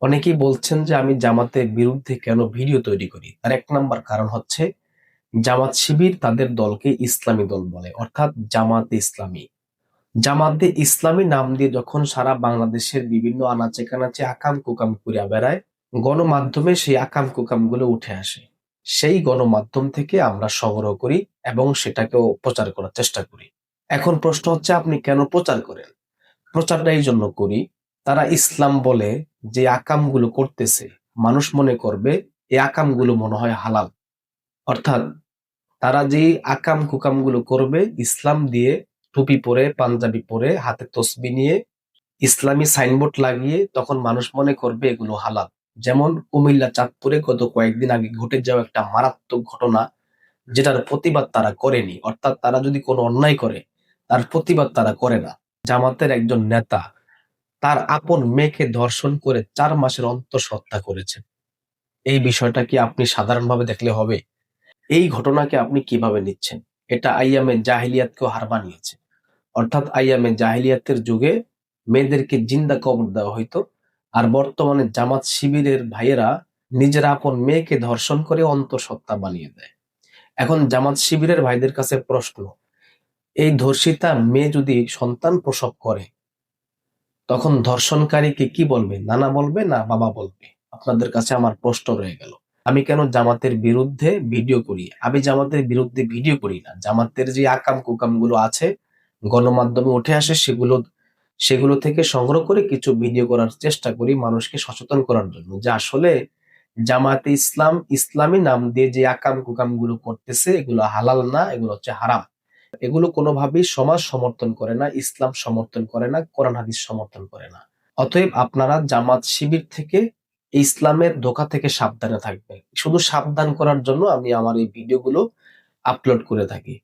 অনেকেই বলছেন যে আমি জামাতের বিরুদ্ধে কেন ভিডিও তৈরি করি। তার এক নাম্বার কারণ হচ্ছে জামাত শিবির তাদের দলকে ইসলামী দল বলে, অর্থাৎ জামাতে ইসলামী। জামাতে ইসলামী নাম দিয়ে যখন সারা বাংলাদেশের বিভিন্ন আনাচে কানাচে আকাম কুকাম করিয়া বেড়ায়, গণমাধ্যমে সেই আকাম কুকাম গুলো উঠে আসে। সেই গণমাধ্যম থেকে আমরা সংগ্রহ করি এবং সেটাকেও প্রচার করার চেষ্টা করি। এখন প্রশ্ন হচ্ছে, আপনি কেন প্রচার করেন? প্রচারটা এই জন্য করি, তারা ইসলাম বলে যে আকামগুলো করতেছে, মানুষ মনে করবে এই আকামগুলো মনে হয় হালাল। অর্থাৎ তারা যে আকাম কুকাম গুলো করবে ইসলাম দিয়ে, টুপি পরে, পাঞ্জাবি পরে, হাতে তসবি নিয়ে, ইসলামী সাইনবোর্ড লাগিয়ে, তখন মানুষ মনে করবে এগুলো হালাল। যেমন কুমিল্লা চাঁদপুরে গত কয়েকদিন আগে ঘটে যাওয়া একটা মারাত্মক ঘটনা, যেটার প্রতিবাদ তারা করেনি। অর্থাৎ তারা যদি কোনো অন্যায় করে, তার প্রতিবাদ তারা করে না। জামাতের একজন নেতা তার আপন মেয়েকে ধর্ষণ করে 4 মাসের অন্তঃসত্ত্বা করেছেন। এই বিষয়টা কি আপনি সাধারণভাবে দেখলে হবে? এই ঘটনাকে আপনি কিভাবে নিচ্ছেন? এটা আইয়ামে জাহিলিয়াতকেও হার মানিয়েছে। অর্থাৎ আইয়ামে জাহিলিয়াতের যুগে মেয়েদেরকে জিন্দা কবর দেওয়া হইতো, আর বর্তমানে জামাত শিবিরের ভাইয়েরা নিজেরা আপন মেয়েকে ধর্ষণ করে অন্তঃসত্ত্বা বানিয়ে দেয়। এখন জামাত শিবিরের ভাইদের কাছে প্রশ্ন, এই ধর্ষিতা মেয়ে যদি সন্তান প্রসব করে, তখন ধর্ষণকারীকে কি বলবে? নানা বলবে না বাবা বলবে? আপনাদের কাছে আমার প্রশ্ন রয়ে গেল। আমি কেন জামাতের বিরুদ্ধে ভিডিও করি? আমি জামাতের বিরুদ্ধে ভিডিও করি না। জামাতের যে আকাম কুকাম গুলো আছে, গণমাধ্যমে উঠে আসে, সেগুলো সেগুলো থেকে সংগ্রহ করে কিছু ভিডিও করার চেষ্টা করি, মানুষকে সচেতন করার জন্য যে আসলে জামাতে ইসলাম ইসলামী নাম দিয়ে যে আকাম কুকাম গুলো করতেছে, এগুলো হালাল না, এগুলো হচ্ছে হারাম। এগুলো কোনোভাবেই সমাজ সমর্থন করে না, ইসলাম সমর্থন করে না, কোরআন হাদিস সমর্থন করে না। অতএব আপনারা জামাত শিবির থেকে, ইসলামের ধোঁকা থেকে সাবধানে থাকবেন। শুধু সাবধান করার জন্য আমি আমার এই ভিডিওগুলো আপলোড করে থাকি।